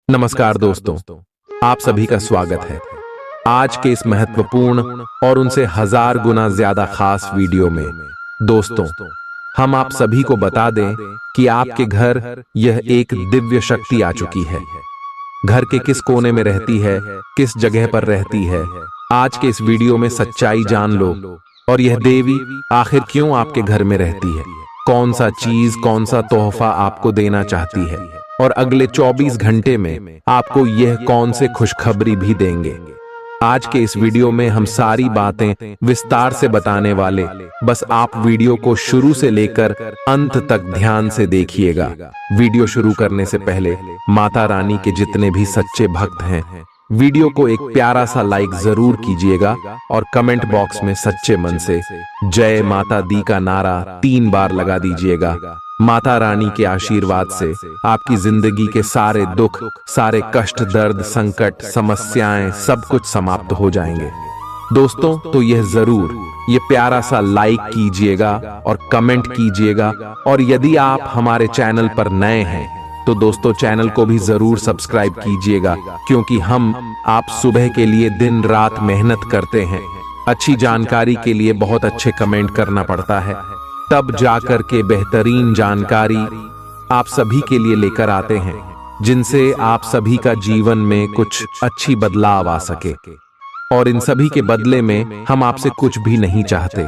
नमस्कार दोस्तों, आप सभी का स्वागत है आज के इस महत्वपूर्ण और उनसे हजार गुना ज्यादा खास वीडियो में। दोस्तों, हम आप सभी को बता दें कि आपके घर यह एक दिव्य शक्ति आ चुकी है। घर के किस कोने में रहती है, किस जगह पर रहती है, आज के इस वीडियो में सच्चाई जान लो। और यह देवी आखिर क्यों आपके घर में रहती है, कौन सा चीज, कौन सा तोहफा आपको देना चाहती है, और अगले 24 घंटे में आपको यह कौन से खुशखबरी भी देंगे। आज के इस वीडियो में हम सारी बातें विस्तार से बताने वाले, बस आप वीडियो को शुरू से लेकर अंत तक ध्यान से देखिएगा। वीडियो शुरू करने से पहले माता रानी के जितने भी सच्चे भक्त हैं, वीडियो को एक प्यारा सा लाइक जरूर कीजिएगा और कमेंट बॉक्स में सच्चे मन से जय माता दी का नारा 3 बार लगा दीजिएगा। माता रानी के आशीर्वाद से आपकी जिंदगी के सारे दुख, सारे कष्ट, दर्द, संकट, समस्याएं सब कुछ समाप्त हो जाएंगे। दोस्तों, तो यह जरूर ये प्यारा सा लाइक कीजिएगा और कमेंट कीजिएगा। और यदि आप हमारे चैनल पर नए हैं तो दोस्तों चैनल को भी जरूर सब्सक्राइब कीजिएगा, क्योंकि हम आप सुबह के लिए दिन रात मेहनत करते हैं। अच्छी जानकारी के लिए बहुत अच्छे कमेंट करना पड़ता है, तब जाकर के बेहतरीन जानकारी आप सभी के लिए लेकर आते हैं, जिनसे आप सभी का जीवन में कुछ अच्छी बदलाव आ सके। और इन सभी के बदले में हम आपसे कुछ भी नहीं चाहते,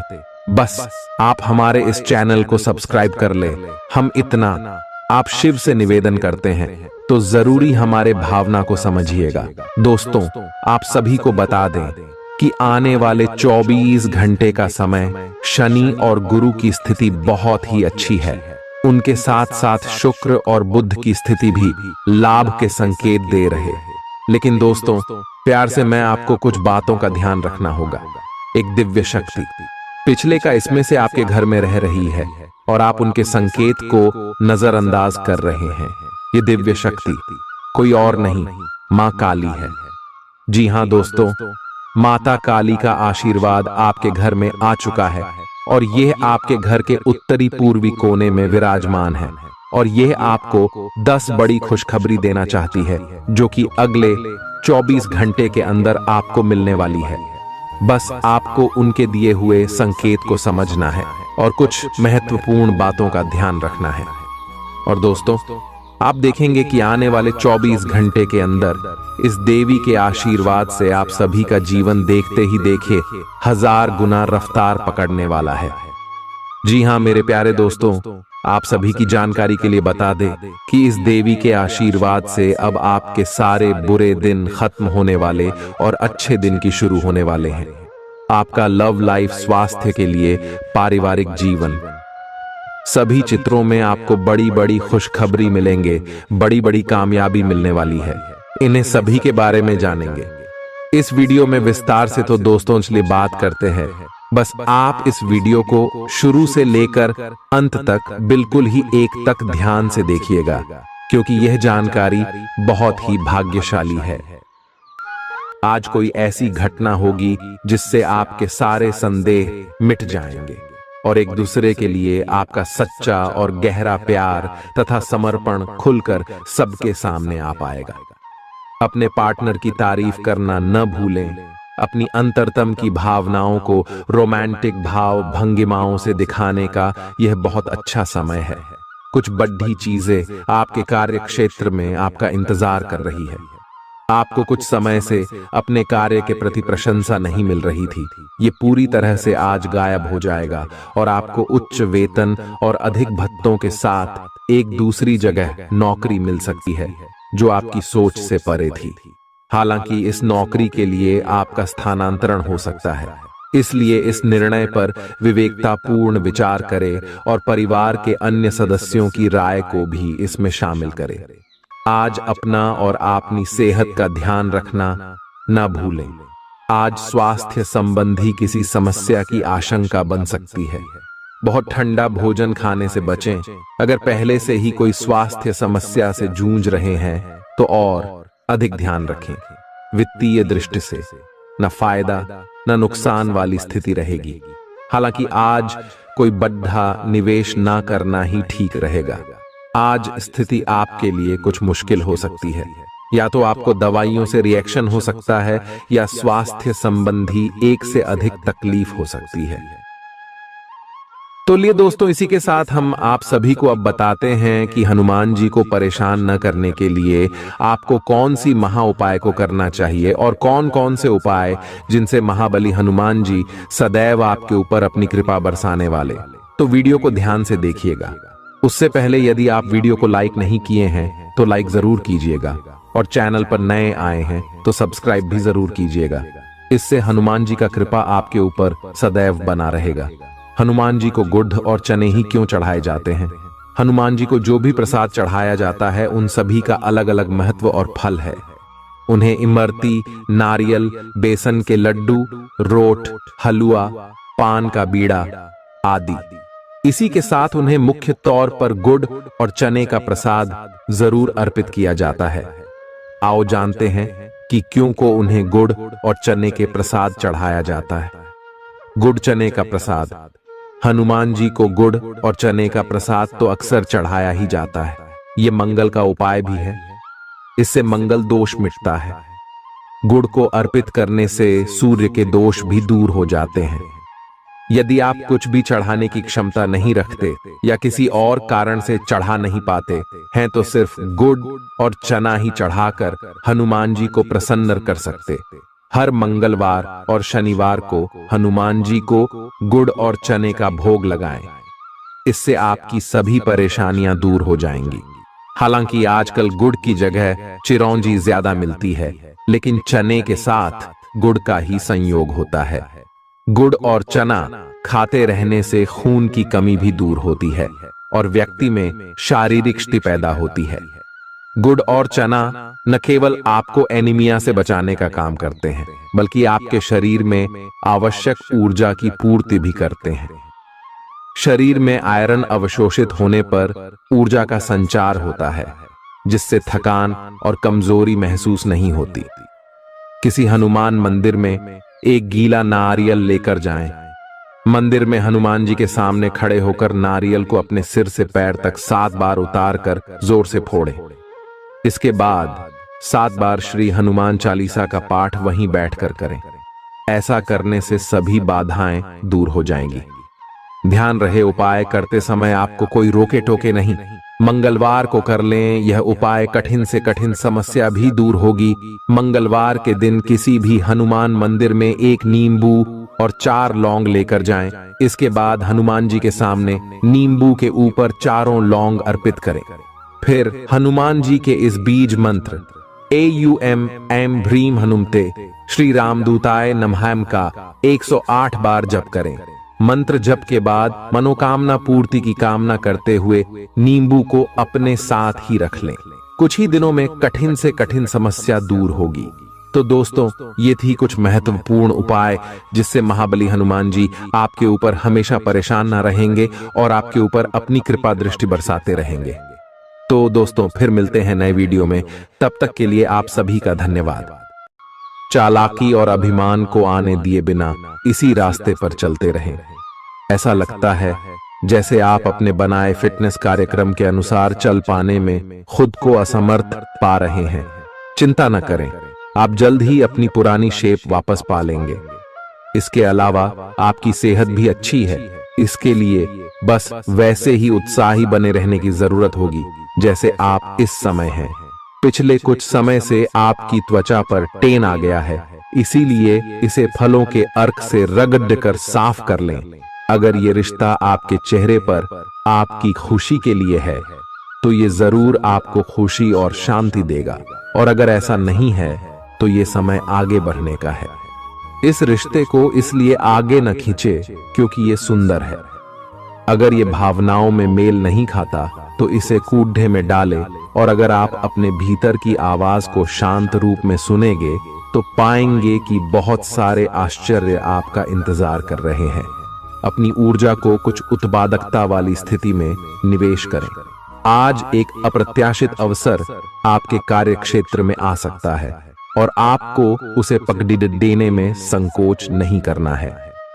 बस आप हमारे इस चैनल को सब्सक्राइब कर ले। हम इतना आप शिव से निवेदन करते हैं, तो जरूरी हमारे भावना को समझिएगा। दोस्तों, आप सभी को बता दें कि आने वाले 24 घंटे का समय शनि और गुरु की स्थिति बहुत ही अच्छी है। उनके साथ साथ शुक्र और बुध की स्थिति भी लाभ के संकेत दे रहे हैं। लेकिन दोस्तों, प्यार से मैं आपको कुछ बातों का ध्यान रखना होगा। एक दिव्य शक्ति पिछले का इसमें से आपके घर में रह रही है और आप उनके संकेत को नजरअंदाज कर रहे हैं। ये दिव्य शक्ति कोई और नहीं, मां काली है। जी हां दोस्तों, माता काली का आशीर्वाद आपके घर में आ चुका है और यह आपके घर के उत्तरी पूर्वी कोने में विराजमान है। और यह आपको 10 बड़ी खुशखबरी देना चाहती है, जो कि अगले 24 घंटे के अंदर आपको मिलने वाली है। बस आपको उनके दिए हुए संकेत को समझना है और कुछ महत्वपूर्ण बातों का ध्यान रखना है। और दोस्तों, आप देखेंगे कि आने वाले 24 घंटे के अंदर इस देवी के आशीर्वाद से आप सभी का जीवन देखते ही देखे 1000 गुना रफ्तार पकड़ने वाला है। जी हां मेरे प्यारे दोस्तों, आप सभी की जानकारी के लिए बता दें कि इस देवी के आशीर्वाद से अब आपके सारे बुरे दिन खत्म होने वाले और अच्छे दिन की शुरू होने वाले हैं। आपका लव लाइफ, स्वास्थ्य के लिए, पारिवारिक जीवन, सभी चित्रों में आपको बड़ी बड़ी खुशखबरी मिलेंगे, बड़ी बड़ी कामयाबी मिलने वाली है। इन्हें सभी के बारे में जानेंगे इस वीडियो में विस्तार से। तो दोस्तों चलिए बात करते हैं। बस आप इस वीडियो को शुरू से लेकर अंत तक बिल्कुल ही एक तक ध्यान से देखिएगा, क्योंकि यह जानकारी बहुत ही भाग्यशाली है। आज कोई ऐसी घटना होगी जिससे आपके सारे संदेह मिट जाएंगे और एक दूसरे के लिए आपका सच्चा और गहरा प्यार तथा समर्पण खुलकर सबके सामने आ पाएगा। अपने पार्टनर की तारीफ करना न भूलें। अपनी अंतरतम की भावनाओं को रोमांटिक भाव भंगिमाओं से दिखाने का यह बहुत अच्छा समय है। कुछ बड़ी चीजें आपके कार्य क्षेत्र में आपका इंतजार कर रही है। आपको कुछ समय से अपने कार्य के प्रति प्रशंसा नहीं मिल रही थी, ये पूरी तरह से आज गायब हो जाएगा और आपको उच्च वेतन और अधिक भत्तों के साथ एक दूसरी जगह नौकरी मिल सकती है, जो आपकी सोच से परे थी। हालांकि इस नौकरी के लिए आपका स्थानांतरण हो सकता है, इसलिए इस निर्णय पर विवेकतापूर्ण विचार करें और परिवार के अन्य सदस्यों की राय को भी इसमें शामिल करें। आज अपना और अपनी सेहत का ध्यान रखना न भूलें। आज स्वास्थ्य संबंधी किसी समस्या की आशंका बन सकती है। बहुत ठंडा भोजन खाने से बचें। अगर पहले से ही कोई स्वास्थ्य समस्या से जूझ रहे हैं तो और अधिक ध्यान रखें। वित्तीय दृष्टि से न फायदा न नुकसान वाली स्थिति रहेगी। हालांकि आज कोई बड़ा निवेश ना करना ही ठीक रहेगा। आज स्थिति आपके लिए कुछ मुश्किल हो सकती है। या तो आपको दवाइयों से रिएक्शन हो सकता है या स्वास्थ्य संबंधी एक से अधिक तकलीफ हो सकती है। तो लिए दोस्तों, इसी के साथ हम आप सभी को अब बताते हैं कि हनुमान जी को परेशान न करने के लिए आपको कौन सी महा उपाय को करना चाहिए और कौन कौन से उपाय जिनसे महाबली हनुमान जी सदैव आपके ऊपर अपनी कृपा बरसाने वाले। तो वीडियो को ध्यान से देखिएगा। उससे पहले यदि आप वीडियो को लाइक नहीं किए हैं तो लाइक जरूर कीजिएगा और चैनल पर नए आए हैं तो सब्सक्राइब भी जरूर कीजिएगा। इससे हनुमान जी का कृपा आपके ऊपर सदैव बना रहेगा। हनुमान जी को गुड़ और चने ही क्यों चढ़ाए जाते हैं? हनुमान जी को जो भी प्रसाद चढ़ाया जाता है उन सभी का अलग अलग महत्व और फल है। उन्हें इमरती, नारियल, बेसन के लड्डू, रोट, हलवा, पान का बीड़ा आदि। इसी के साथ उन्हें मुख्य तौर पर गुड़ और चने का प्रसाद जरूर अर्पित किया जाता है। आओ जानते हैं कि क्यों को उन्हें गुड़ और चने के प्रसाद चढ़ाया जाता है। गुड़ चने का प्रसाद। हनुमान जी को गुड़ और चने का प्रसाद तो अक्सर चढ़ाया ही जाता है। ये मंगल का उपाय भी है। इससे मंगल दोष मिटता है। गुड़ को अर्पित करने से सूर्य के दोष भी दूर हो जाते हैं। यदि आप कुछ भी चढ़ाने की क्षमता नहीं रखते या किसी और कारण से चढ़ा नहीं पाते हैं तो सिर्फ गुड़ और चना ही चढ़ाकर हनुमान जी को प्रसन्न कर सकते। हर मंगलवार और शनिवार को हनुमान जी को गुड़ और चने का भोग लगाएं। इससे आपकी सभी परेशानियां दूर हो जाएंगी। हालांकि आजकल गुड़ की जगह चिरौंजी ज्यादा मिलती है, लेकिन चने के साथ गुड़ का ही संयोग होता है। गुड़ और चना खाते रहने से खून की कमी भी दूर होती है और व्यक्ति में शारीरिक शक्ति पैदा होती है। गुड़ और चना न केवल आपको एनीमिया से बचाने का काम करते हैं, बल्कि आपके शरीर में आवश्यक ऊर्जा की पूर्ति भी करते हैं। शरीर में आयरन अवशोषित होने पर ऊर्जा का संचार होता है, जिससे थकान और कमजोरी महसूस नहीं होती। किसी हनुमान मंदिर में एक गीला नारियल लेकर जाएं। मंदिर में हनुमान जी के सामने खड़े होकर नारियल को अपने सिर से पैर तक 7 बार उतार कर जोर से फोड़ें। इसके बाद 7 बार श्री हनुमान चालीसा का पाठ वहीं बैठकर करें। ऐसा करने से सभी बाधाएं दूर हो जाएंगी। ध्यान रहे, उपाय करते समय आपको कोई रोके टोके नहीं। मंगलवार को कर लें। यह उपाय कठिन से कठिन समस्या भी दूर होगी। मंगलवार के दिन किसी भी हनुमान मंदिर में एक नींबू और 4 लौंग लेकर जाएं। इसके बाद हनुमान जी के सामने नींबू के ऊपर 4 लौंग अर्पित करें। फिर हनुमान जी के इस बीज मंत्र AUM ऐं ह्रीं हनुमते श्री रामदूताय नमः का 108 बार जप करें। मंत्र जप के बाद मनोकामना पूर्ति की कामना करते हुए नींबू को अपने साथ ही रख लें। कुछ ही दिनों में कठिन से कठिन समस्या दूर होगी। तो दोस्तों, ये थी कुछ महत्वपूर्ण उपाय जिससे महाबली हनुमान जी आपके ऊपर हमेशा परेशान ना रहेंगे और आपके ऊपर अपनी कृपा दृष्टि बरसाते रहेंगे। तो दोस्तों, फिर मिलते हैं नए वीडियो में। तब तक के लिए आप सभी का धन्यवाद। चालाकी और अभिमान को आने दिए बिना इसी रास्ते पर चलते रहें। ऐसा लगता है जैसे आप अपने बनाए फिटनेस कार्यक्रम के अनुसार चल पाने में खुद को असमर्थ पा रहे हैं। चिंता न करें, आप जल्द ही अपनी पुरानी शेप वापस पा लेंगे। इसके अलावा आपकी सेहत भी अच्छी है। इसके लिए बस वैसे ही उत्साही बने रहने की जरूरत होगी जैसे आप इस समय हैं। पिछले कुछ समय से आपकी त्वचा पर टेन आ गया है, इसीलिए इसे फलों के अर्क से रगड़ कर साफ कर लें। अगर ये रिश्ता आपके चेहरे पर आपकी खुशी के लिए है तो ये जरूर आपको खुशी और शांति देगा, और अगर ऐसा नहीं है तो ये समय आगे बढ़ने का है। इस रिश्ते को इसलिए आगे न खींचे क्योंकि ये सुंदर है। अगर ये भावनाओं में मेल नहीं खाता तो इसे कूढ़े में डालें, और अगर आप अपने भीतर की आवाज को शांत रूप में सुनेंगे तो पाएंगे कि बहुत सारे आश्चर्य आपका इंतजार कर रहे हैं। अपनी ऊर्जा को कुछ उत्पादकता वाली स्थिति में निवेश करें। आज एक अप्रत्याशित अवसर आपके कार्य क्षेत्र में आ सकता है और आपको उसे पकड़ देने में संकोच नहीं करना है।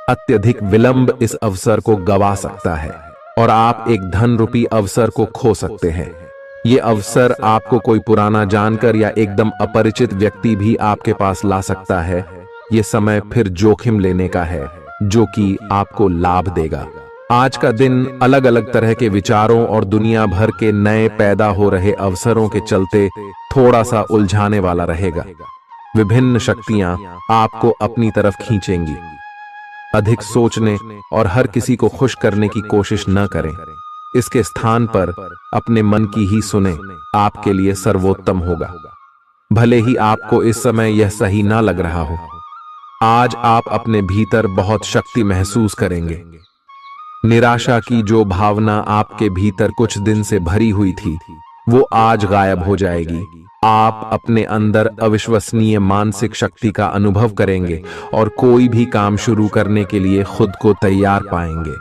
अत्यधिक विलंब इस अवसर को गवा सकता है और आप एक धन रूपी अवसर को खो सकते हैं। ये अवसर आपको कोई पुराना जानकर या एकदम अपरिचित व्यक्ति भी आपके पास ला सकता है। ये समय फिर जोखिम लेने का है जो कि आपको लाभ देगा। आज का दिन अलग अलग तरह के विचारों और दुनिया भर के नए पैदा हो रहे अवसरों के चलते थोड़ा सा उलझाने वाला रहेगा। विभिन्न शक्तियां आपको अपनी तरफ खींचेंगी। अधिक सोचने और हर किसी को खुश करने की कोशिश न करें। इसके स्थान पर अपने मन की ही सुने, आपके लिए सर्वोत्तम होगा। भले ही आपको इस समय यह सही ना लग रहा हो, आज आप अपने भीतर बहुत शक्ति महसूस करेंगे। निराशा की जो भावना आपके भीतर कुछ दिन से भरी हुई थी, वो आज गायब हो जाएगी। आप अपने अंदर अविश्वसनीय मानसिक शक्ति का अनुभव करेंगे और कोई भी काम शुरू करने के लिए खुद को तैयार पाएंगे।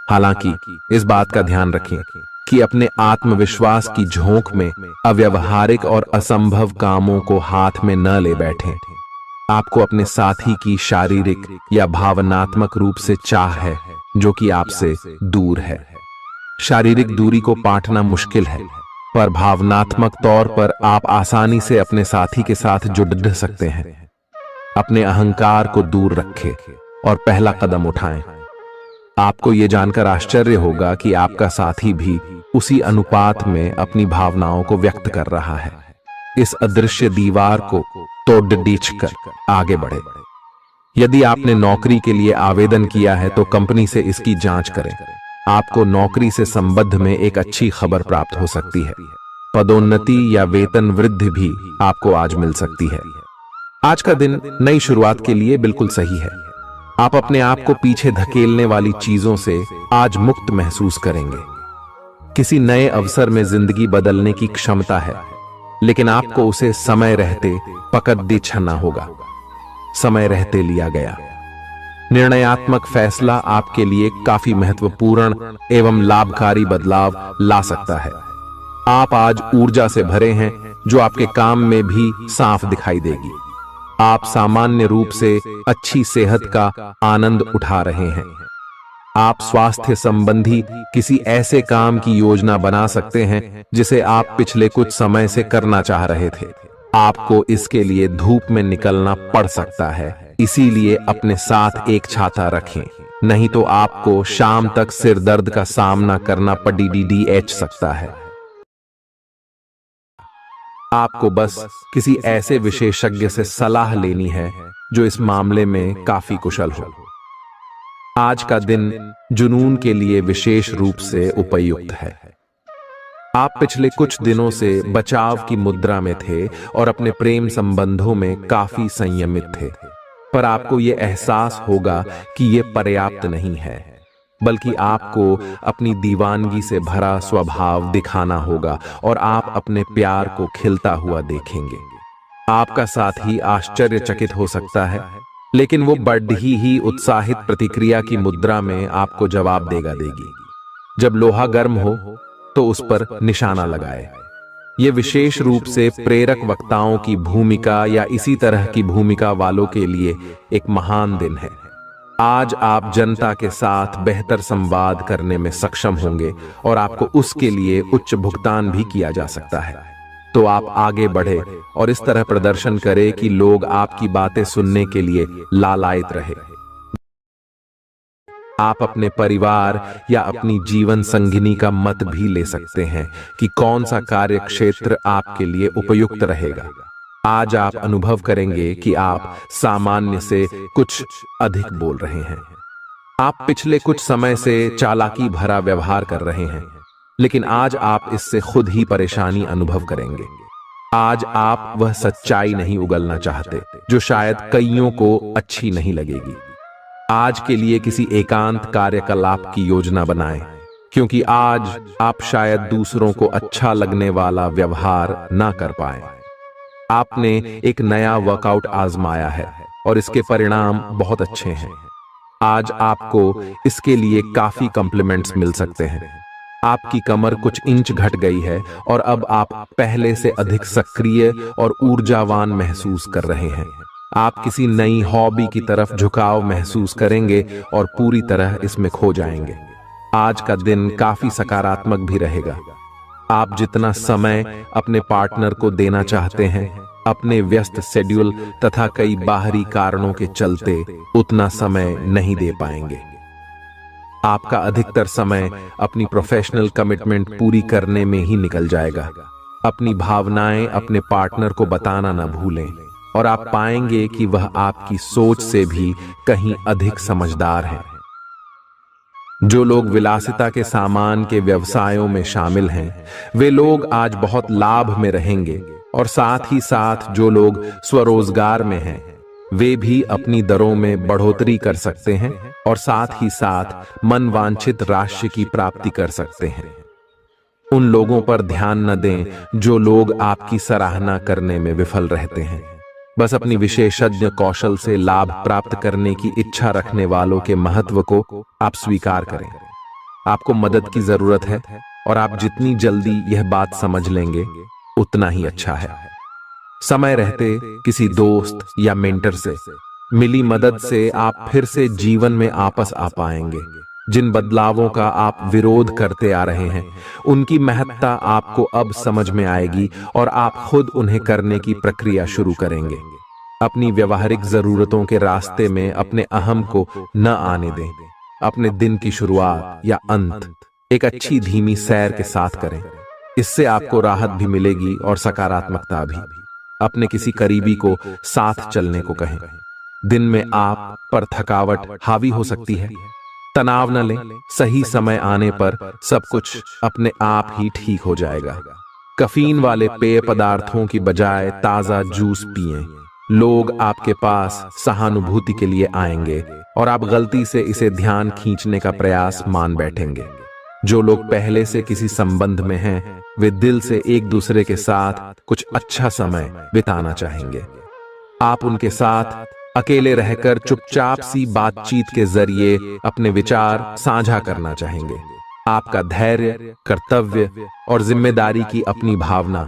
हालांकि इस बात का ध्यान रखें कि अपने आत्मविश्वास की झोंक में अव्यावहारिक और असंभव कामों को हाथ में न ले बैठें। आपको अपने साथी की शारीरिक या भावनात्मक रूप से चाह है जो कि आपसे दूर है। शारीरिक दूरी को पाटना मुश्किल है, पर भावनात्मक तौर पर आप आसानी से अपने साथी के साथ जुड़ सकते हैं। अपने अहंकार को दूर रखें और पहला कदम उठाएं। आपको यह जानकर आश्चर्य होगा कि आपका साथी भी उसी अनुपात में अपनी भावनाओं को व्यक्त कर रहा है। इस अदृश्य दीवार को तोड़ कर आगे बढ़े। यदि आपने नौकरी के लिए आवेदन किया है तो कंपनी से इसकी जांच करें। आपको नौकरी से संबंध में एक अच्छी खबर प्राप्त हो सकती है। पदोन्नति या वेतन वृद्धि भी आपको आज मिल सकती है। आज का दिन नई शुरुआत के लिए बिल्कुल सही है। आप अपने आप को पीछे धकेलने वाली चीजों से आज मुक्त महसूस करेंगे। किसी नए अवसर में जिंदगी बदलने की क्षमता है, लेकिन आपको उसे समय रहते पकड़ दी छना होगा। समय रहते लिया गया निर्णयात्मक फैसला आपके लिए काफी महत्वपूर्ण एवं लाभकारी बदलाव ला सकता है। आप आज ऊर्जा से भरे हैं जो आपके काम में भी साफ दिखाई देगी। आप सामान्य रूप से अच्छी सेहत का आनंद उठा रहे हैं। आप स्वास्थ्य संबंधी किसी ऐसे काम की योजना बना सकते हैं जिसे आप पिछले कुछ समय से करना चाह रहे थे। आपको इसके लिए धूप में निकलना पड़ सकता है, इसीलिए अपने साथ एक छाता रखें, नहीं तो आपको शाम तक सिर दर्द का सामना करना पड़ सकता है। आपको बस किसी ऐसे विशेषज्ञ से सलाह लेनी है जो इस मामले में काफी कुशल हो। आज का दिन जुनून के लिए विशेष रूप से उपयुक्त है। आप पिछले कुछ दिनों से बचाव की मुद्रा में थे और अपने प्रेम संबंधों में काफी संयमित थे, पर आपको यह एहसास होगा कि यह पर्याप्त नहीं है, बल्कि आपको अपनी दीवानगी से भरा स्वभाव दिखाना होगा और आप अपने प्यार को खिलता हुआ देखेंगे। आपका साथी आश्चर्यचकित हो सकता है, लेकिन वो बड़ी ही उत्साहित प्रतिक्रिया की मुद्रा में आपको जवाब देगी। जब लोहा गर्म हो तो उस पर निशाना लगाए। ये विशेष रूप से प्रेरक वक्ताओं की भूमिका या इसी तरह की भूमिका वालों के लिए एक महान दिन है। आज आप जनता के साथ बेहतर संवाद करने में सक्षम होंगे और आपको उसके लिए उच्च भुगतान भी किया जा सकता है। तो आप आगे बढ़े और इस तरह प्रदर्शन करें कि लोग आपकी बातें सुनने के लिए लालायित रहे। आप अपने परिवार या अपनी जीवन संगिनी का मत भी ले सकते हैं कि कौन सा कार्य क्षेत्र आपके लिए उपयुक्त रहेगा। आज आप अनुभव करेंगे कि आप सामान्य से कुछ अधिक बोल रहे हैं। आप पिछले कुछ समय से चालाकी भरा व्यवहार कर रहे हैं, लेकिन आज आप इससे खुद ही परेशानी अनुभव करेंगे। आज आप वह सच्चाई नहीं उगलना चाहते जो शायद कईयों को अच्छी नहीं लगेगी। आज के लिए किसी एकांत कार्यकलाप की योजना बनाएं, क्योंकि आज आप शायद दूसरों को अच्छा लगने वाला व्यवहार ना कर पाए। आपने एक नया वर्कआउट आजमाया है और इसके परिणाम बहुत अच्छे हैं। आज आपको इसके लिए काफी कॉम्प्लीमेंट्स मिल सकते हैं। आपकी कमर कुछ इंच घट गई है और अब आप पहले से अधिक सक्रिय और ऊर्जावान महसूस कर रहे हैं। आप किसी नई हॉबी की तरफ झुकाव महसूस करेंगे और पूरी तरह इसमें खो जाएंगे। आज का दिन काफी सकारात्मक भी रहेगा। आप जितना समय अपने पार्टनर को देना चाहते हैं, अपने व्यस्त शेड्यूल तथा कई बाहरी कारणों के चलते उतना समय नहीं दे पाएंगे। आपका अधिकतर समय अपनी प्रोफेशनल कमिटमेंट पूरी करने में ही निकल जाएगा। अपनी भावनाएं अपने पार्टनर को बताना न भूलें और आप पाएंगे कि वह आपकी सोच से भी कहीं अधिक समझदार है। जो लोग विलासिता के सामान के व्यवसायों में शामिल हैं, वे लोग आज बहुत लाभ में रहेंगे और साथ ही साथ जो लोग स्वरोजगार में हैं, वे भी अपनी दरों में बढ़ोतरी कर सकते हैं और साथ ही साथ मनवांछित राशि की प्राप्ति कर सकते हैं। उन लोगों पर ध्यान न दें जो लोग आपकी सराहना करने में विफल रहते हैं। बस अपनी विशेषज्ञ कौशल से लाभ प्राप्त करने की इच्छा रखने वालों के महत्व को आप स्वीकार करें। आपको मदद की जरूरत है और आप जितनी जल्दी यह बात समझ लेंगे उतना ही अच्छा है। समय रहते किसी दोस्त या मेंटर से मिली मदद से आप फिर से जीवन में वापस आ पाएंगे। जिन बदलावों का आप विरोध करते आ रहे हैं, उनकी महत्ता आपको अब समझ में आएगी और आप खुद उन्हें करने की प्रक्रिया शुरू करेंगे। अपनी व्यवहारिक जरूरतों के रास्ते में अपने अहम को न आने दें। अपने दिन की शुरुआत या अंत एक अच्छी धीमी सैर के साथ करें। इससे आपको राहत भी मिलेगी और सकारात्मकता भी। अपने किसी करीबी को साथ चलने को कहें। दिन में आप पर थकावट हावी हो सकती है, तनाव न लें। सही समय आने पर सब कुछ अपने आप ही ठीक हो जाएगा। कैफीन वाले पेय पदार्थों की बजाय ताजा जूस पिएं। लोग आपके पास सहानुभूति के लिए आएंगे और आप गलती से इसे ध्यान खींचने का प्रयास मान बैठेंगे। जो लोग पहले से किसी संबंध में हैं, वे दिल से एक दूसरे के साथ कुछ अच्छा समय बिताना चाहेंगे। आप उनके साथ अकेले रहकर चुपचाप सी बातचीत के जरिए अपने विचार साझा करना चाहेंगे। आपका धैर्य, कर्तव्य और जिम्मेदारी की अपनी भावना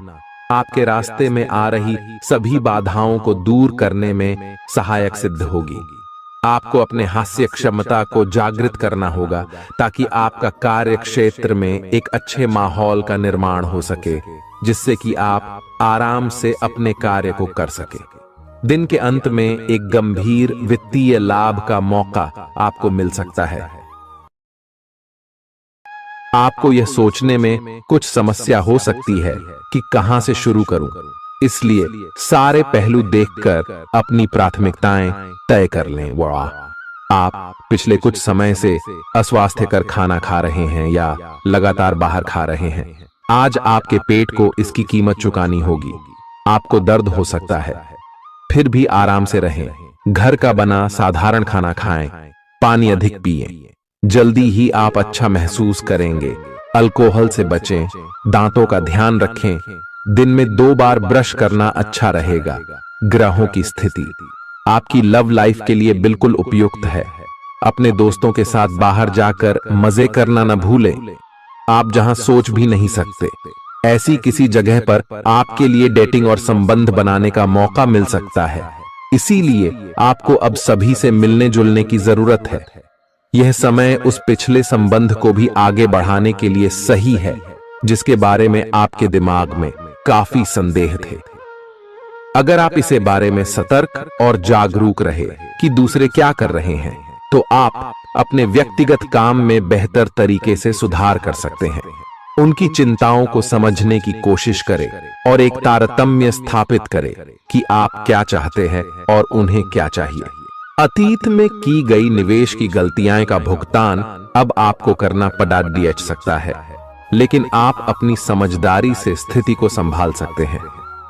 आपके रास्ते में आ रही सभी बाधाओं को दूर करने में सहायक सिद्ध होगी। आपको अपने हास्य क्षमता को जागृत करना होगा ताकि आपका कार्य क्षेत्र में एक अच्छे माहौल का निर्माण हो सके, जिससे कि आप आराम से अपने कार्य को कर सके। दिन के अंत में एक गंभीर वित्तीय लाभ का मौका आपको मिल सकता है। आपको यह सोचने में कुछ समस्या हो सकती है कि कहां से शुरू करूं, इसलिए सारे पहलू देखकर अपनी प्राथमिकताएं तय कर लें। आप पिछले कुछ समय से अस्वास्थ्यकर खाना खा रहे हैं या लगातार बाहर खा रहे हैं। आज आपके पेट को इसकी कीमत चुकानी होगी। आपको दर्द हो सकता है, फिर भी आराम से रहें। घर का बना साधारण खाना खाएं, पानी अधिक पिएं। जल्दी ही आप अच्छा महसूस करेंगे। अल्कोहल से बचें, दांतों का ध्यान रखें। दिन में 2 बार ब्रश करना अच्छा रहेगा। ग्रहों की स्थिति आपकी लव लाइफ के लिए बिल्कुल उपयुक्त है। अपने दोस्तों के साथ बाहर जाकर मजे करना न भूलें। आप जहां सोच भी नहीं सकते, ऐसी किसी जगह पर आपके लिए डेटिंग और संबंध बनाने का मौका मिल सकता है। इसीलिए आपको अब सभी से मिलने जुलने की जरूरत है। यह समय उस पिछले संबंध को भी आगे बढ़ाने के लिए सही है जिसके बारे में आपके दिमाग में काफी संदेह थे। अगर आप इसे बारे में सतर्क और जागरूक रहे कि दूसरे क्या कर रहे हैं, तो आप अपने व्यक्तिगत काम में बेहतर तरीके से सुधार कर सकते हैं। उनकी चिंताओं को समझने की कोशिश करें और एक तारतम्य स्थापित करें कि आप क्या चाहते हैं और उन्हें क्या चाहिए। अतीत में की गई निवेश की गलतियां का भुगतान अब आपको करना पड़ सकता है, लेकिन आप अपनी समझदारी से स्थिति को संभाल सकते हैं।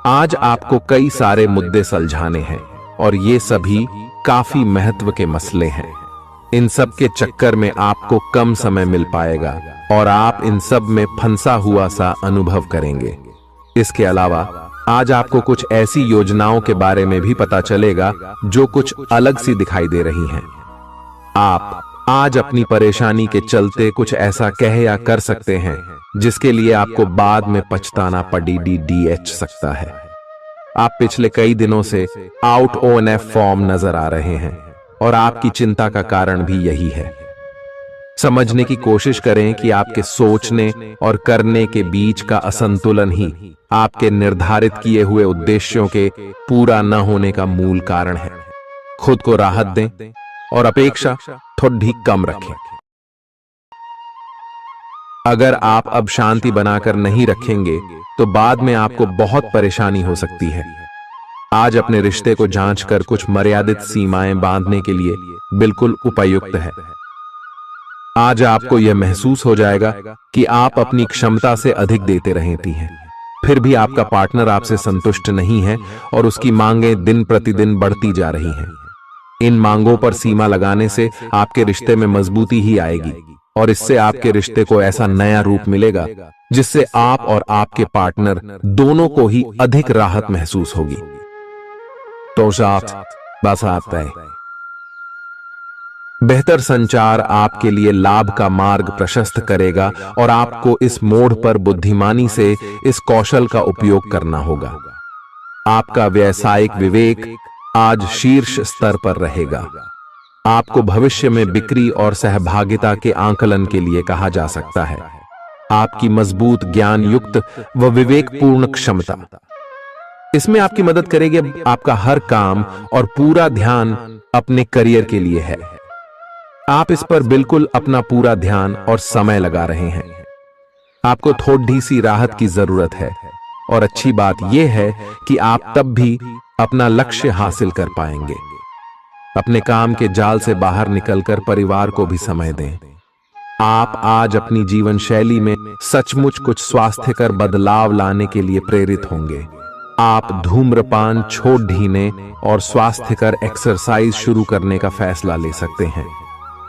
आज आपको कई सारे मुद्दे सुलझाने हैं और ये सभी काफी महत्व के मसले हैं। इन सब के चक्कर में आपको कम समय मिल पाएगा और आप इन सब में फंसा हुआ सा अनुभव करेंगे। इसके अलावा आज आपको कुछ ऐसी योजनाओं के बारे में भी पता चलेगा जो कुछ अलग सी दिखाई दे रही हैं। आप आज अपनी परेशानी के चलते कुछ ऐसा कह या कर सकते हैं जिसके लिए आपको बाद में पछताना पड़ सकता है। आप पिछले कई दिनों से आउट ONF फॉर्म नजर आ रहे हैं और आपकी चिंता का कारण भी यही है। समझने की कोशिश करें कि आपके सोचने और करने के बीच का असंतुलन ही आपके निर्धारित किए हुए उद्देश्यों के पूरा न होने का मूल कारण है। खुद को राहत दें और अपेक्षा थोड़ी कम रखें। अगर आप अब शांति बनाकर नहीं रखेंगे तो बाद में आपको बहुत परेशानी हो सकती है। आज अपने रिश्ते को जांचकर कुछ मर्यादित सीमाएं बांधने के लिए बिल्कुल उपयुक्त है। आज आपको यह महसूस हो जाएगा कि आप अपनी क्षमता से अधिक देते रहती हैं, फिर भी आपका पार्टनर आपसे संतुष्ट नहीं है और उसकी मांगें दिन प्रतिदिन बढ़ती जा रही हैं। इन मांगों पर सीमा लगाने से आपके रिश्ते में मजबूती ही आएगी और इससे आपके रिश्ते को ऐसा नया रूप मिलेगा जिससे आप और आपके पार्टनर दोनों को ही अधिक राहत महसूस होगी। तो बस आता है। बेहतर संचार आपके लिए लाभ का मार्ग प्रशस्त करेगा और आपको इस मोड़ पर बुद्धिमानी से इस कौशल का उपयोग करना होगा। आपका व्यावसायिक विवेक आज शीर्ष स्तर पर रहेगा। आपको भविष्य में बिक्री और सहभागिता के आंकलन के लिए कहा जा सकता है। आपकी मजबूत ज्ञान युक्त व विवेकपूर्ण क्षमता इसमें आपकी मदद करेगी। आपका हर काम और पूरा ध्यान अपने करियर के लिए है। आप इस पर बिल्कुल अपना पूरा ध्यान और समय लगा रहे हैं। आपको थोड़ी सी राहत की जरूरत है और अच्छी बात यह है कि आप तब भी अपना लक्ष्य हासिल कर पाएंगे। अपने काम के जाल से बाहर निकलकर परिवार को भी समय दें। आप आज अपनी जीवन शैली में सचमुच कुछ स्वास्थ्यकर बदलाव लाने के लिए प्रेरित होंगे। आप धूम्रपान छोड़ देने और स्वास्थ्यकर एक्सरसाइज शुरू करने का फैसला ले सकते हैं।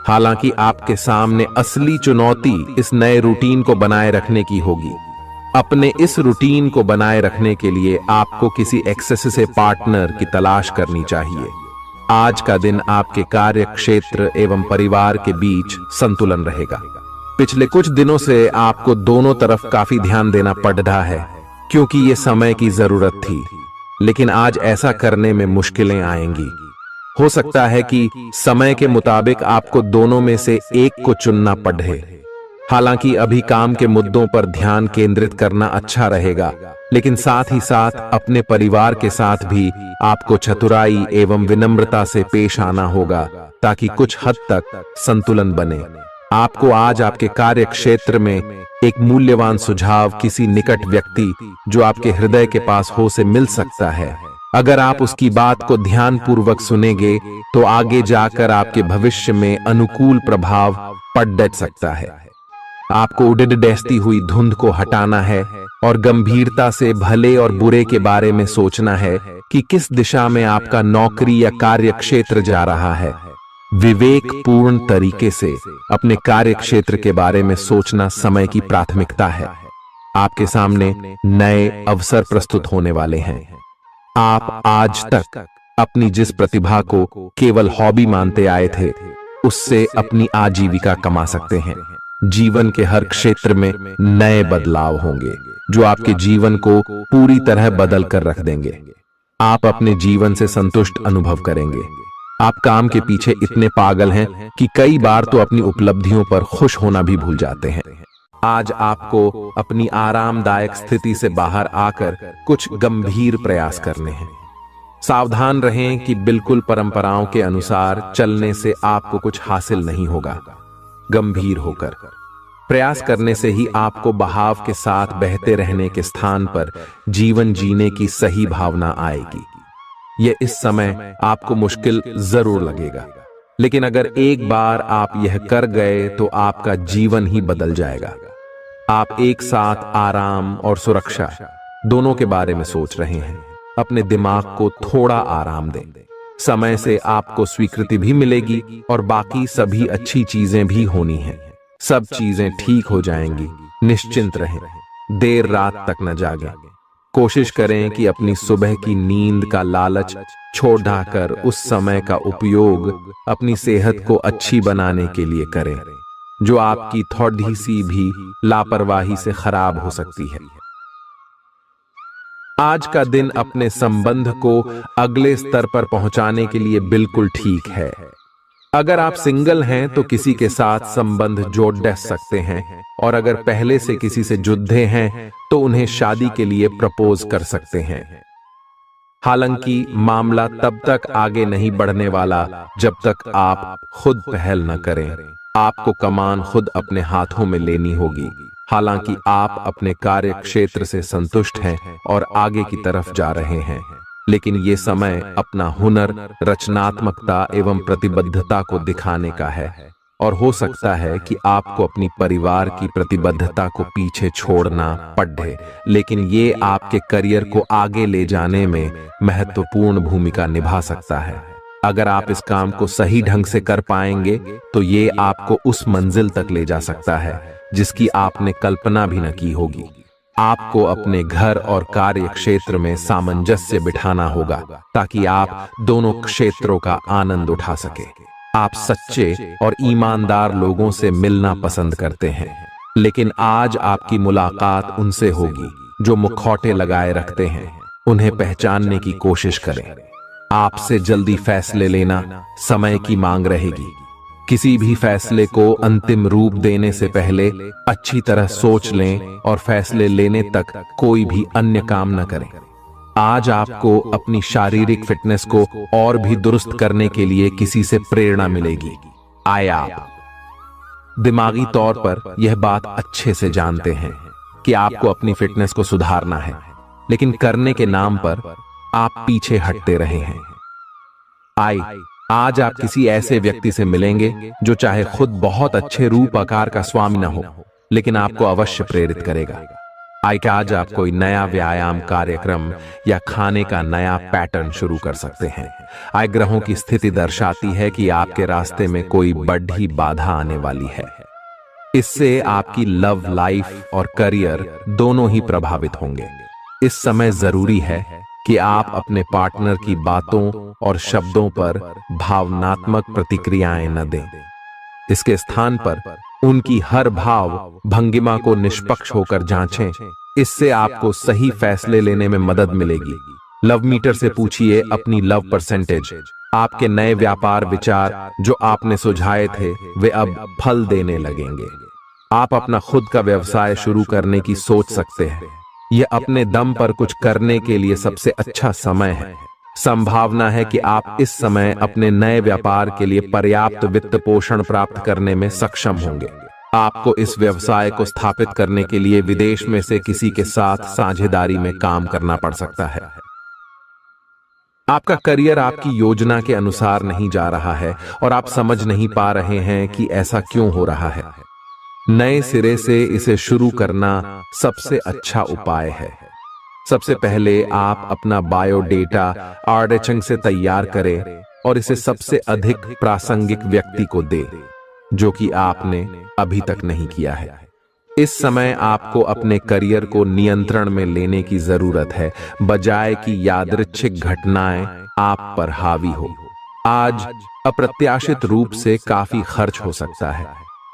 हालांकि आपके सामने असली चुनौती इस नए रूटीन को बनाए रखने की होगी। अपने इस रूटीन को बनाए रखने के लिए आपको किसी एक्सेस से पार्टनर की तलाश करनी चाहिए। आज का दिन आपके कार्य क्षेत्र एवं परिवार के बीच संतुलन रहेगा। पिछले कुछ दिनों से आपको दोनों तरफ काफी ध्यान देना पड़ रहा है क्योंकि ये समय की जरूरत थी, लेकिन आज ऐसा करने में मुश्किलें आएंगी। हो सकता है कि समय के मुताबिक आपको दोनों में से एक को चुनना पड़े। हालांकि अभी काम के मुद्दों पर ध्यान केंद्रित करना अच्छा रहेगा, लेकिन साथ ही साथ अपने परिवार के साथ भी आपको चतुराई एवं विनम्रता से पेश आना होगा ताकि कुछ हद तक संतुलन बने। आपको आज आपके कार्य क्षेत्र में एक मूल्यवान सुझाव किसी निकट व्यक्ति जो आपके हृदय के पास हो से मिल सकता है। अगर आप उसकी बात को ध्यानपूर्वक सुनेंगे तो आगे जाकर आपके भविष्य में अनुकूल प्रभाव पड़ सकता है। आपको उड़द डैसती हुई धुंध को हटाना है और गंभीरता से भले और बुरे के बारे में सोचना है कि किस दिशा में आपका नौकरी या कार्य क्षेत्र जा रहा है। विवेकपूर्ण तरीके से अपने कार्य क्षेत्र के बारे में सोचना समय की प्राथमिकता है। आपके सामने नए अवसर प्रस्तुत होने वाले हैं। आप आज तक अपनी जिस प्रतिभा को केवल हॉबी मानते आए थे, उससे अपनी आजीविका कमा सकते हैं। जीवन के हर क्षेत्र में नए बदलाव होंगे जो आपके जीवन को पूरी तरह बदल कर रख देंगे। आप अपने जीवन से संतुष्ट अनुभव करेंगे। आप काम के पीछे इतने पागल हैं कि कई बार तो अपनी उपलब्धियों पर खुश होना भी भूल जाते हैं। आज आपको अपनी आरामदायक स्थिति से बाहर आकर कुछ गंभीर प्रयास करने हैं। सावधान रहें कि बिल्कुल परंपराओं के अनुसार चलने से आपको कुछ हासिल नहीं होगा। गंभीर होकर प्रयास करने से ही आपको बहाव के साथ बहते रहने के स्थान पर जीवन जीने की सही भावना आएगी। यह इस समय आपको मुश्किल जरूर लगेगा, लेकिन अगर एक बार आप यह कर गए तो आपका जीवन ही बदल जाएगा। आप एक साथ आराम और सुरक्षा दोनों के बारे में सोच रहे हैं। अपने दिमाग को थोड़ा आराम दें। समय से आपको स्वीकृति भी मिलेगी और बाकी सभी अच्छी चीजें भी होनी हैं। सब चीजें ठीक हो जाएंगी। निश्चिंत रहें। देर रात तक न जागें। कोशिश करें कि अपनी सुबह की नींद का लालच छोड़कर उस समय का उपयोग अपनी सेहत को अच्छी बनाने के लिए करें, जो आपकी थोड़ी सी भी लापरवाही से खराब हो सकती है। आज का दिन अपने संबंध को अगले स्तर पर पहुंचाने के लिए बिल्कुल ठीक है। अगर आप सिंगल हैं तो किसी के साथ संबंध जोड़ सकते हैं, और अगर पहले से किसी से जुड़े हैं तो उन्हें शादी के लिए प्रपोज कर सकते हैं। हालांकि मामला तब तक आगे नहीं बढ़ने वाला जब तक आप खुद पहल न करें। आपको कमान खुद अपने हाथों में लेनी होगी। हालांकि आप अपने कार्य क्षेत्र से संतुष्ट हैं और आगे की तरफ जा रहे हैं, लेकिन ये समय अपना हुनर, रचनात्मकता एवं प्रतिबद्धता को दिखाने का है। और हो सकता है कि आपको अपनी परिवार की प्रतिबद्धता को पीछे छोड़ना पड़े, लेकिन ये आपके करियर को आगे ले जाने में महत्वपूर्ण भूमिका निभा सकता है। अगर आप इस काम को सही ढंग से कर पाएंगे तो ये आपको उस मंजिल तक ले जा सकता है जिसकी आपने कल्पना भी न की होगी। आपको अपने घर और कार्य क्षेत्र में सामंजस्य बिठाना होगा ताकि आप दोनों क्षेत्रों का आनंद उठा सके। आप सच्चे और ईमानदार लोगों से मिलना पसंद करते हैं, लेकिन आज आपकी मुलाकात उनसे होगी जो मुखौटे लगाए रखते हैं। उन्हें पहचानने की कोशिश करें। आपसे जल्दी फैसले लेना समय की मांग रहेगी। किसी भी फैसले को अंतिम रूप देने से पहले अच्छी तरह सोच लें और फैसले लेने तक कोई भी अन्य काम न करें। आज आपको अपनी शारीरिक फिटनेस को और भी दुरुस्त करने के लिए किसी से प्रेरणा मिलेगी। आए आप दिमागी तौर पर यह बात अच्छे से जानते हैं कि आपको अपनी फिटनेस को सुधारना है, लेकिन करने के नाम पर आप पीछे हटते रहे हैं। आज आप किसी ऐसे व्यक्ति से मिलेंगे जो चाहे खुद बहुत अच्छे रूप आकार का स्वामी न हो, लेकिन आपको अवश्य प्रेरित करेगा। आज आप कोई नया व्यायाम कार्यक्रम या खाने का नया पैटर्न शुरू कर सकते हैं। ग्रहों की स्थिति दर्शाती है कि आपके रास्ते में कोई बड़ी बाधा आने वाली है। इससे आपकी लव लाइफ और करियर दोनों ही प्रभावित होंगे। इस समय जरूरी है कि आप अपने पार्टनर की बातों और शब्दों पर भावनात्मक प्रतिक्रियाएं न दें। इसके स्थान पर उनकी हर भाव भंगिमा को निष्पक्ष होकर जांचें। इससे आपको सही फैसले लेने में मदद मिलेगी। लव मीटर से पूछिए अपनी लव परसेंटेज। आपके नए व्यापार विचार जो आपने सुझाए थे वे अब फल देने लगेंगे। आप अपना खुद का व्यवसाय शुरू करने की सोच सकते हैं। यह अपने दम पर कुछ करने के लिए सबसे अच्छा समय है। संभावना है कि आप इस समय अपने नए व्यापार के लिए पर्याप्त वित्त पोषण प्राप्त करने में सक्षम होंगे। आपको इस व्यवसाय को स्थापित करने के लिए विदेश में से किसी के साथ साझेदारी में काम करना पड़ सकता है। आपका करियर आपकी योजना के अनुसार नहीं जा रहा है और आप समझ नहीं पा रहे हैं कि ऐसा क्यों हो रहा है। नए सिरे से इसे शुरू करना सबसे अच्छा उपाय है। सबसे पहले आप अपना बायोडेटा आर्डेचंग से तैयार करें और इसे सबसे अधिक प्रासंगिक व्यक्ति को दें जो कि आपने अभी तक नहीं किया है। इस समय आपको अपने करियर को नियंत्रण में लेने की जरूरत है, बजाय कि यादृच्छिक घटनाएं आप पर हावी हो। आज अप्रत्याशित रूप से काफी खर्च हो सकता है।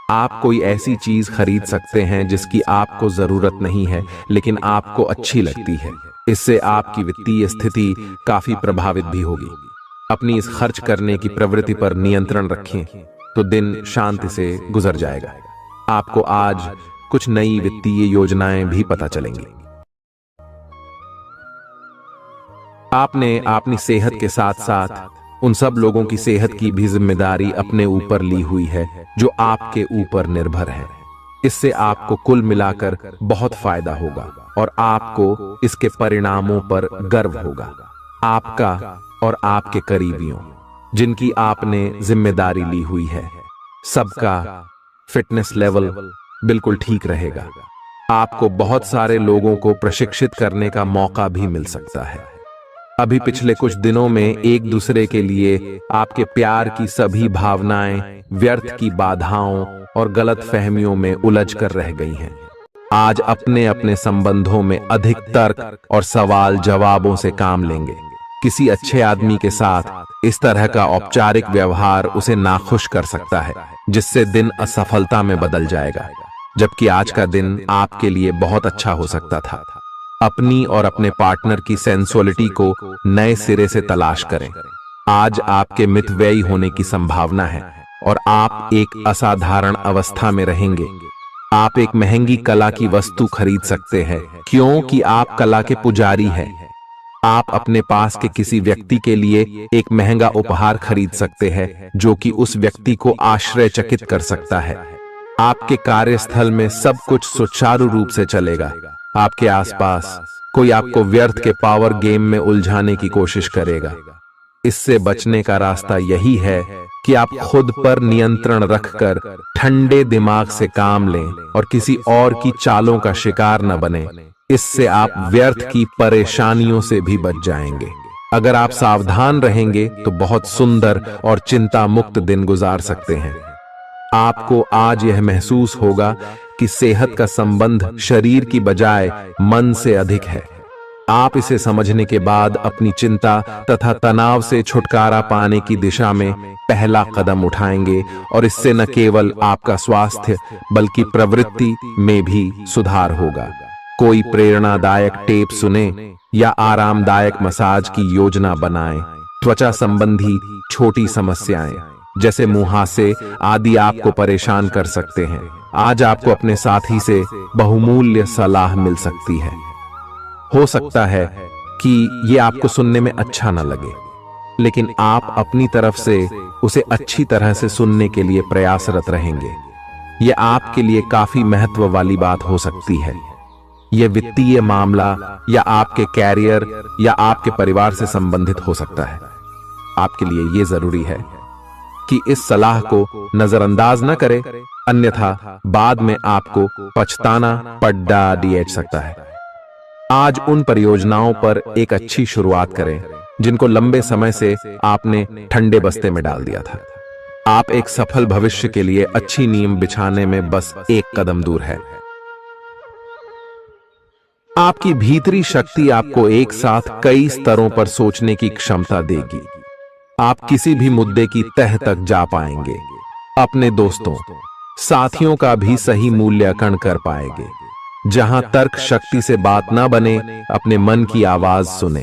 आप कोई ऐसी चीज खरीद सकते हैं जिसकी आपको जरूरत नहीं है लेकिन आपको अच्छी लगती है। इससे आपकी वित्तीय स्थिति काफी प्रभावित भी होगी। अपनी इस खर्च करने की प्रवृत्ति पर नियंत्रण रखें तो दिन शांति से गुजर जाएगा। आपको आज कुछ नई वित्तीय योजनाएं भी पता चलेंगी। आपने अपनी सेहत के साथ साथ उन सब लोगों की सेहत की भी जिम्मेदारी अपने ऊपर ली हुई है जो आपके ऊपर निर्भर है। इससे आपको कुल मिलाकर बहुत फायदा होगा और आपको इसके परिणामों पर गर्व होगा। आपका और आपके करीबियों जिनकी आपने जिम्मेदारी ली हुई है, सबका फिटनेस लेवल बिल्कुल ठीक रहेगा। आपको बहुत सारे लोगों को प्रशिक्षित करने का मौका भी मिल सकता है। अभी पिछले कुछ दिनों में एक दूसरे के लिए आपके प्यार की सभी भावनाएं व्यर्थ की बाधाओं और गलत फहमियों में उलझ कर रह गई हैं। आज अपने अपने संबंधों में अधिक तर्क और सवाल जवाबों से काम लेंगे। किसी अच्छे आदमी के साथ इस तरह का औपचारिक व्यवहार उसे नाखुश कर सकता है, जिससे दिन असफलता में बदल जाएगा। जबकि आज का दिन आपके लिए बहुत अच्छा हो सकता था। अपनी और अपने पार्टनर की सेंसुअलिटी को नए सिरे से तलाश करें। आज आपके मितव्ययी होने की संभावना है और आप एक असाधारण अवस्था में रहेंगे। आप एक महंगी कला की वस्तु खरीद सकते हैं क्योंकि आप कला के पुजारी हैं। आप अपने पास के किसी व्यक्ति के लिए एक महंगा उपहार खरीद सकते हैं जो कि उस व्यक्ति को आश्चर्यचकित कर सकता है। आपके कार्यस्थल में सब कुछ सुचारू रूप से चलेगा। आपके आसपास कोई आपको व्यर्थ के पावर गेम में उलझाने की कोशिश करेगा। इससे बचने का रास्ता यही है कि आप खुद पर नियंत्रण रखकर ठंडे दिमाग से काम लें और किसी और की चालों का शिकार न बने। इससे आप व्यर्थ की परेशानियों से भी बच जाएंगे। अगर आप सावधान रहेंगे तो बहुत सुंदर और चिंता मुक्त दिन गुजार सकते हैं। आपको आज यह महसूस होगा कि सेहत का संबंध शरीर की बजाय मन से अधिक है। आप इसे समझने के बाद अपनी चिंता तथा तनाव से छुटकारा पाने की दिशा में पहला कदम उठाएंगे और इससे न केवल आपका स्वास्थ्य बल्कि प्रवृत्ति में भी सुधार होगा। कोई प्रेरणादायक टेप सुने या आरामदायक मसाज की योजना बनाएं। त्वचा संबंधी छोटी समस्याएं जैसे मुहासे आदि आपको परेशान कर सकते हैं। आज आपको अपने साथी से बहुमूल्य सलाह मिल सकती है। हो सकता है कि ये आपको सुनने में अच्छा न लगे, लेकिन आप अपनी तरफ से उसे अच्छी तरह से सुनने के लिए प्रयासरत रहेंगे। यह आपके लिए काफी महत्व वाली बात हो सकती है। यह वित्तीय मामला या आपके कैरियर या आपके परिवार से संबंधित हो सकता है। आपके लिए यह जरूरी है कि इस सलाह को नजरअंदाज न करें, अन्यथा बाद में आपको पछताना पड़ सकता है। आज उन परियोजनाओं पर एक अच्छी शुरुआत करें जिनको लंबे समय से आपने ठंडे बस्ते में डाल दिया था। आप एक सफल भविष्य के लिए अच्छी नींव बिछाने में बस एक कदम दूर है। आपकी भीतरी शक्ति आपको एक साथ कई स्तरों पर सोचने की क्षमता देगी। आप किसी भी मुद्दे की तह तक जा पाएंगे। अपने दोस्तों, साथियों का भी सही मूल्यांकन कर पाएंगे। जहां तर्क शक्ति से बात ना बने, अपने मन की आवाज सुने।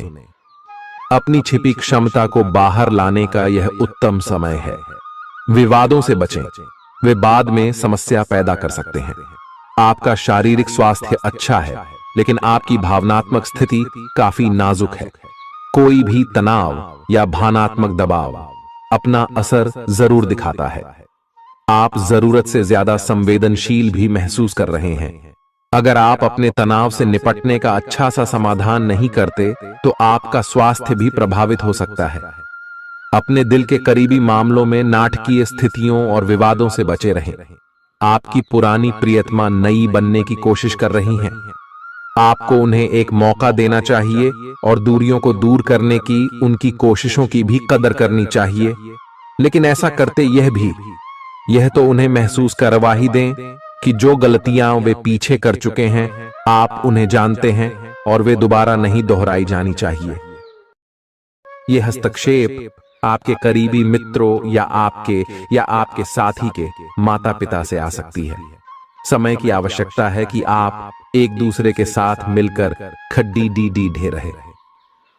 अपनी छिपी क्षमता को बाहर लाने का यह उत्तम समय है। विवादों से बचें, वे बाद में समस्या पैदा कर सकते हैं। आपका शारीरिक स्वास्थ्य अच्छा है, लेकिन आपकी भावनात्मक स्थिति काफी नाजुक है। कोई भी तनाव या भावनात्मक दबाव अपना असर जरूर दिखाता है। आप जरूरत से ज्यादा संवेदनशील भी महसूस कर रहे हैं। अगर आप अपने तनाव से निपटने का अच्छा सा समाधान नहीं करते, तो आपका स्वास्थ्य भी प्रभावित हो सकता है। अपने दिल के करीबी मामलों में नाटकीय स्थितियों और विवादों से बचे रहें। आपकी पुरानी प्रियतमा नई बनने की कोशिश कर रही हैं। आपको उन्हें एक मौका देना चाहिए और दूरियों को दूर करने की उनकी कोशिशों की भी कदर करनी चाहिए। लेकिन ऐसा करते यह तो उन्हें महसूस करवा ही दें कि जो गलतियां वे पीछे कर चुके हैं, आप उन्हें जानते हैं और वे दोबारा नहीं दोहराई जानी चाहिए। यह हस्तक्षेप आपके करीबी मित्रों या आपके साथी के माता पिता से आ सकती है। समय की आवश्यकता है कि आप एक दूसरे के साथ मिलकर खड्डी ढे रहे।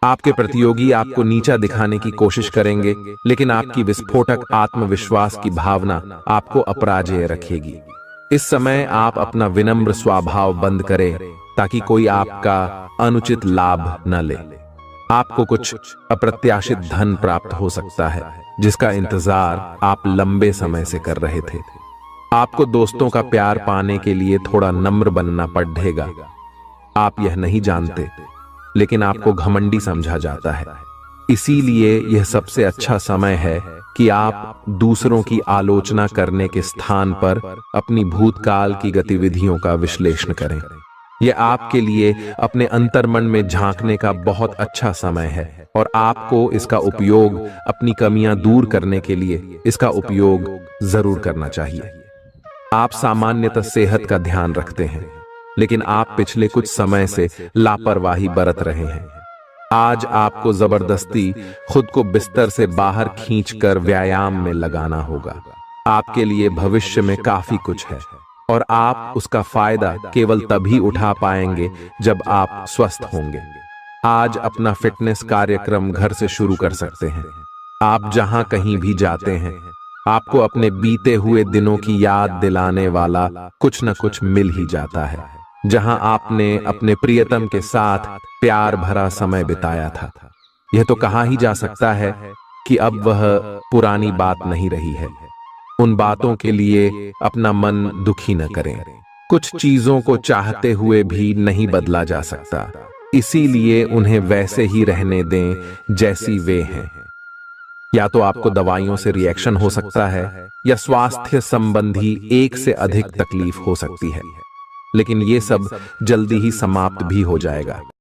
आपके प्रतियोगी आपको नीचा दिखाने की कोशिश करेंगे, लेकिन आपकी विस्फोटक आत्मविश्वास की भावना आपको अपराजेय रखेगी। इस समय आप अपना विनम्र स्वभाव बंद करें ताकि कोई आपका अनुचित लाभ न ले। आपको कुछ अप्रत्याशित धन प्राप्त हो सकता है जिसका इंतजार आप लंबे समय से कर रहे थे। आपको दोस्तों का प्यार पाने के लिए थोड़ा नम्र बनना पड़ेगा। आप यह नहीं जानते, लेकिन आपको घमंडी समझा जाता है। इसीलिए यह सबसे अच्छा समय है कि आप दूसरों की आलोचना करने के स्थान पर अपनी भूतकाल की गतिविधियों का विश्लेषण करें। यह आपके लिए अपने अंतर्मन में झांकने का बहुत अच्छा समय है और आपको इसका उपयोग अपनी कमियां दूर करने के लिए इसका उपयोग जरूर करना चाहिए। आप सामान्यतः सेहत का ध्यान रखते हैं, लेकिन आप पिछले कुछ समय से लापरवाही बरत रहे हैं। आज आपको जबरदस्ती खुद को बिस्तर से बाहर खींचकर व्यायाम में लगाना होगा। आपके लिए भविष्य में काफी कुछ है और आप उसका फायदा केवल तभी उठा पाएंगे जब आप स्वस्थ होंगे। आज अपना फिटनेस कार्यक्रम घर से शुरू कर सकते हैं। आप जहां कहीं भी जाते हैं, आपको अपने बीते हुए दिनों की याद दिलाने वाला कुछ न कुछ मिल ही जाता है, जहां आपने अपने प्रियतम के साथ प्यार भरा समय बिताया था। यह तो कहा ही जा सकता है कि अब वह पुरानी बात नहीं रही है। उन बातों के लिए अपना मन दुखी न करें। कुछ चीजों को चाहते हुए भी नहीं बदला जा सकता, इसीलिए उन्हें वैसे ही रहने दें जैसी वे हैं। या तो आपको दवाइयों से रिएक्शन हो सकता है, या स्वास्थ्य संबंधी एक से अधिक तकलीफ हो सकती है, लेकिन ये सब जल्दी ही समाप्त भी हो जाएगा।